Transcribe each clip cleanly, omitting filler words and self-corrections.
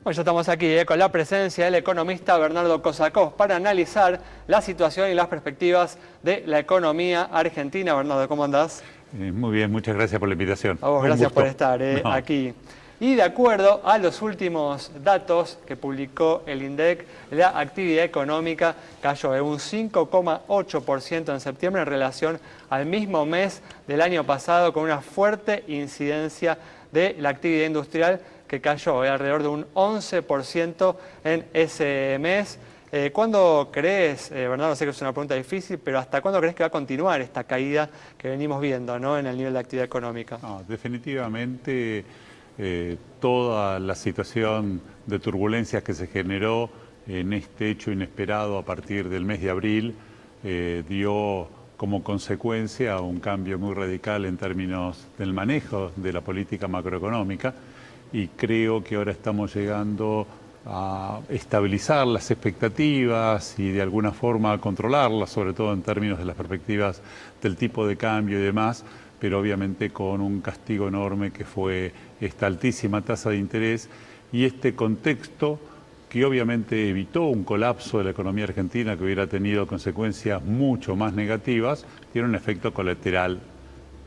Bueno, ya estamos aquí con la presencia del economista Bernardo Kosakov para analizar la situación y las perspectivas de la economía argentina. Bernardo, ¿cómo andás? Muy bien, muchas gracias por la invitación. A vos, Un gracias por gusto. estar No, aquí. Y de acuerdo a los últimos datos que publicó el INDEC, la actividad económica cayó de un 5,8% en septiembre en relación al mismo mes del año pasado, con una fuerte incidencia de la actividad industrial que cayó alrededor de un 11% en ese mes. ¿Cuándo crees, Bernardo, sé que es una pregunta difícil, pero hasta cuándo crees que va a continuar esta caída que venimos viendo, ¿no?, en el nivel de actividad económica? no, definitivamente toda la situación de turbulencias que se generó en este hecho inesperado a partir del mes de abril dio como consecuencia un cambio muy radical en términos del manejo de la política macroeconómica, y creo que ahora estamos llegando a estabilizar las expectativas y de alguna forma a controlarlas, sobre todo en términos de las perspectivas del tipo de cambio y demás, pero obviamente con un castigo enorme que fue esta altísima tasa de interés y este contexto que obviamente evitó un colapso de la economía argentina que hubiera tenido consecuencias mucho más negativas. Tiene un efecto colateral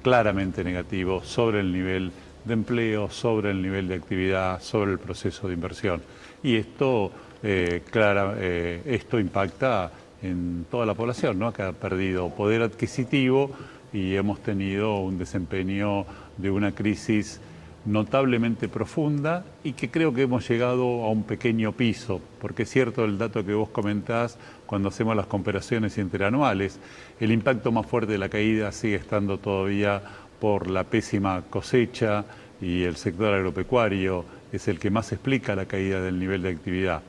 claramente negativo sobre el nivel de empleo, sobre el nivel de actividad, sobre el proceso de inversión. Y esto, esto impacta en toda la población, ¿no?, que ha perdido poder adquisitivo y hemos tenido un desempeño de una crisis notablemente profunda y que creo que hemos llegado a un pequeño piso, porque es cierto el dato que vos comentás cuando hacemos las comparaciones interanuales, el impacto más fuerte de la caída sigue estando todavía por la pésima cosecha, y el sector agropecuario es el que más explica la caída del nivel de actividad.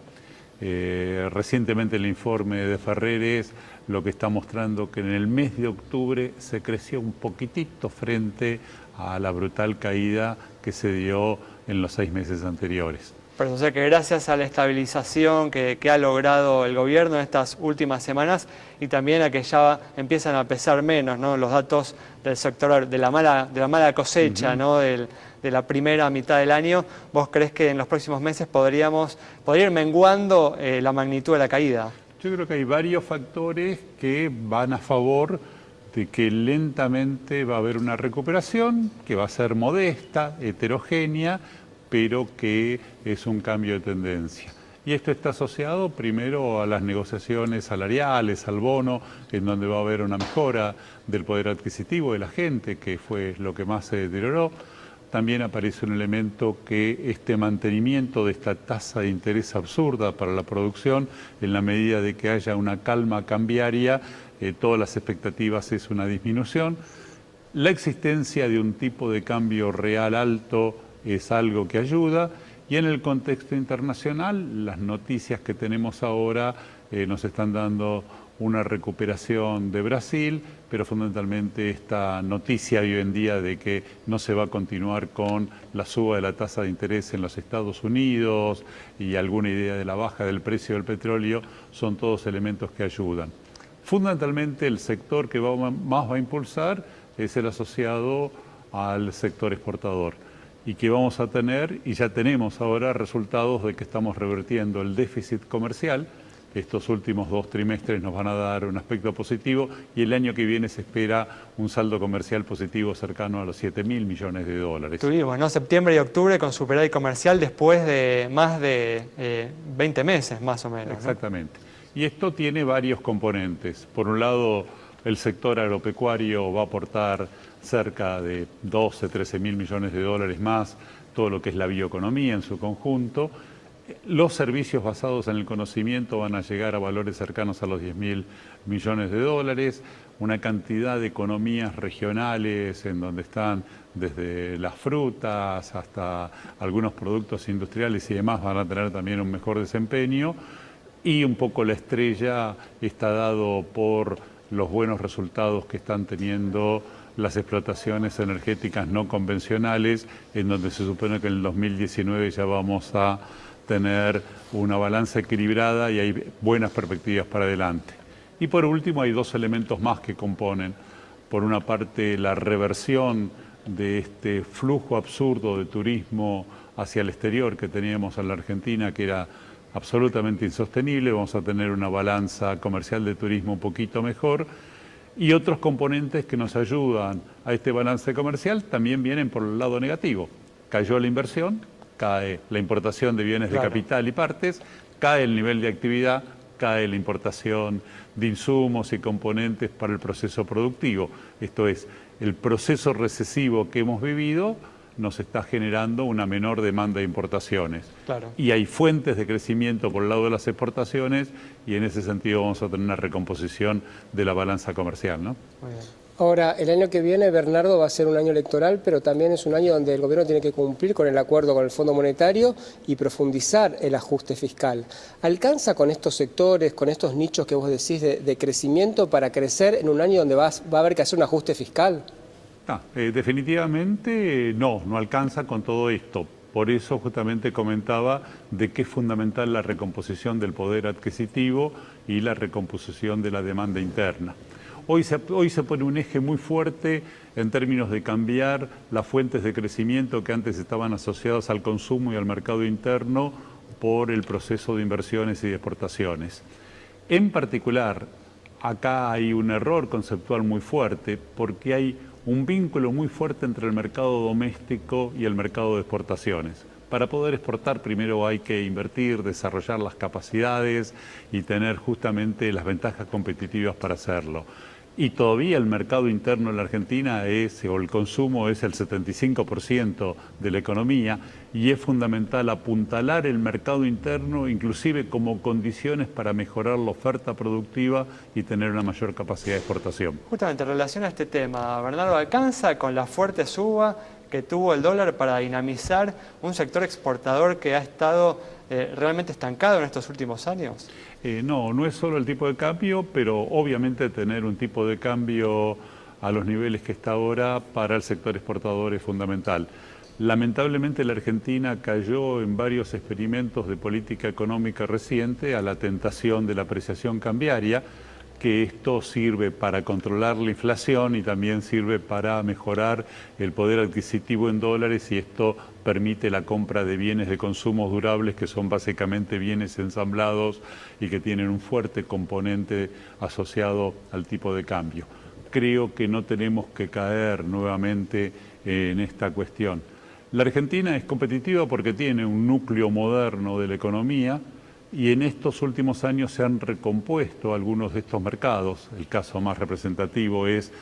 Recientemente el informe de Ferreres lo que está mostrando que en el mes de octubre se creció un poquitito frente a la brutal caída que se dio en los 6 meses anteriores. Pero o sea que gracias a la estabilización que ha logrado el gobierno en estas últimas semanas y también a que ya empiezan a pesar menos, ¿no?, los datos del sector de la mala cosecha, ¿no?, de la primera mitad del año, ¿vos crees que en los próximos meses podría ir menguando la magnitud de la caída? Yo creo que hay varios factores que van a favor de que lentamente va a haber una recuperación, que va a ser modesta, heterogénea, pero que es un cambio de tendencia. Y esto está asociado primero a las negociaciones salariales, al bono, en donde va a haber una mejora del poder adquisitivo de la gente, que fue lo que más se deterioró. También aparece un elemento que este mantenimiento de esta tasa de interés absurda para la producción, en la medida de que haya una calma cambiaria, todas las expectativas es una disminución. La existencia de un tipo de cambio real alto es algo que ayuda, y en el contexto internacional las noticias que tenemos ahora nos están dando una recuperación de Brasil, pero fundamentalmente esta noticia hoy en día de que no se va a continuar con la suba de la tasa de interés en los Estados Unidos y alguna idea de la baja del precio del petróleo son todos elementos que ayudan. Fundamentalmente el sector que más va a impulsar es el asociado al sector exportador, y que vamos a tener, y ya tenemos ahora, resultados de que estamos revertiendo el déficit comercial. Estos últimos 2 trimestres nos van a dar un aspecto positivo y el año que viene se espera un saldo comercial positivo cercano a los 7.000 millones de dólares. Tuvimos, ¿no?, septiembre y octubre con superávit comercial después de más de 20 meses, más o menos. Exactamente. ¿No? Y esto tiene varios componentes. Por un lado, el sector agropecuario va a aportar cerca de 12, 13.000 millones de dólares más, todo lo que es la bioeconomía en su conjunto. Los servicios basados en el conocimiento van a llegar a valores cercanos a los 10.000 millones de dólares, una cantidad de economías regionales en donde están desde las frutas hasta algunos productos industriales y demás van a tener también un mejor desempeño, y un poco la estrella está dado por los buenos resultados que están teniendo las explotaciones energéticas no convencionales, en donde se supone que en el 2019 ya vamos a tener una balanza equilibrada y hay buenas perspectivas para adelante. Y por último hay 2 elementos más que componen. Por una parte, la reversión de este flujo absurdo de turismo hacia el exterior que teníamos en la Argentina, que era absolutamente insostenible. Vamos a tener una balanza comercial de turismo un poquito mejor, y otros componentes que nos ayudan a este balance comercial también vienen por el lado negativo. Cayó la inversión, cae la importación de bienes de capital y partes, cae el nivel de actividad, cae la importación de insumos y componentes para el proceso productivo. Esto es, el proceso recesivo que hemos vivido nos está generando una menor demanda de importaciones. Y hay fuentes de crecimiento por el lado de las exportaciones, y en ese sentido vamos a tener una recomposición de la balanza comercial, ¿no? Muy bien. Ahora, el año que viene, Bernardo, va a ser un año electoral, pero también es un año donde el gobierno tiene que cumplir con el acuerdo con el Fondo Monetario y profundizar el ajuste fiscal. ¿Alcanza con estos sectores, con estos nichos que vos decís de crecimiento para crecer en un año donde va a haber que hacer un ajuste fiscal? Definitivamente no alcanza con todo esto. Por eso justamente comentaba de que es fundamental la recomposición del poder adquisitivo y la recomposición de la demanda interna. Hoy se pone un eje muy fuerte en términos de cambiar las fuentes de crecimiento que antes estaban asociadas al consumo y al mercado interno por el proceso de inversiones y de exportaciones. En particular, acá hay un error conceptual muy fuerte, porque hay un vínculo muy fuerte entre el mercado doméstico y el mercado de exportaciones. Para poder exportar primero hay que invertir, desarrollar las capacidades y tener justamente las ventajas competitivas para hacerlo. Y todavía el mercado interno en la Argentina o el consumo es el 75% de la economía, y es fundamental apuntalar el mercado interno, inclusive como condiciones para mejorar la oferta productiva y tener una mayor capacidad de exportación. Justamente en relación a este tema, Bernardo, ¿alcanza con la fuerte suba que tuvo el dólar para dinamizar un sector exportador que ha estado realmente estancado en estos últimos años? No es solo el tipo de cambio, pero obviamente tener un tipo de cambio a los niveles que está ahora para el sector exportador es fundamental. Lamentablemente la Argentina cayó en varios experimentos de política económica reciente a la tentación de la apreciación cambiaria, que esto sirve para controlar la inflación y también sirve para mejorar el poder adquisitivo en dólares, y esto permite la compra de bienes de consumo durables, que son básicamente bienes ensamblados y que tienen un fuerte componente asociado al tipo de cambio. Creo que no tenemos que caer nuevamente en esta cuestión. La Argentina es competitiva porque tiene un núcleo moderno de la economía, y en estos últimos años se han recompuesto algunos de estos mercados. El caso más representativo es,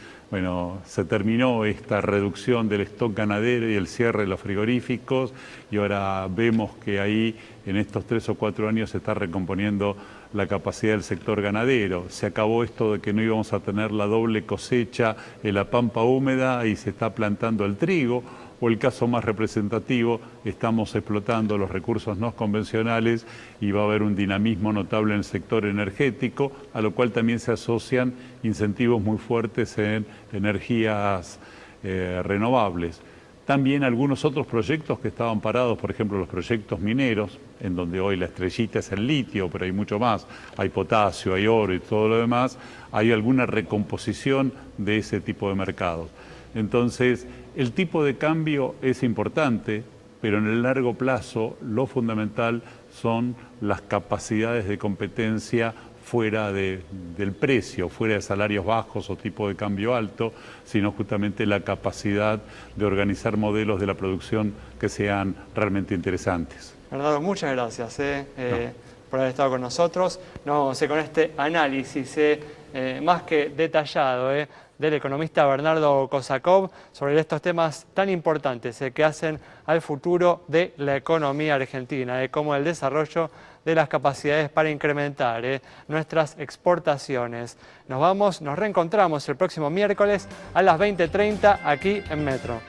se terminó esta reducción del stock ganadero y el cierre de los frigoríficos, y ahora vemos que ahí en estos 3 o 4 años se está recomponiendo la capacidad del sector ganadero. Se acabó esto de que no íbamos a tener la doble cosecha en la pampa húmeda y se está plantando el trigo. O el caso más representativo, estamos explotando los recursos no convencionales y va a haber un dinamismo notable en el sector energético, a lo cual también se asocian incentivos muy fuertes en energías renovables. También algunos otros proyectos que estaban parados, por ejemplo los proyectos mineros, en donde hoy la estrellita es el litio, pero hay mucho más, hay potasio, hay oro y todo lo demás, hay alguna recomposición de ese tipo de mercados. Entonces, el tipo de cambio es importante, pero en el largo plazo lo fundamental son las capacidades de competencia fuera del precio, fuera de salarios bajos o tipo de cambio alto, sino justamente la capacidad de organizar modelos de la producción que sean realmente interesantes. Bernardo, muchas gracias por haber estado con nosotros. Con este análisis más que detallado del economista Bernardo Kosakov sobre estos temas tan importantes que hacen al futuro de la economía argentina, como el desarrollo de las capacidades para incrementar nuestras exportaciones. Nos reencontramos el próximo miércoles a las 20:30 aquí en Metro.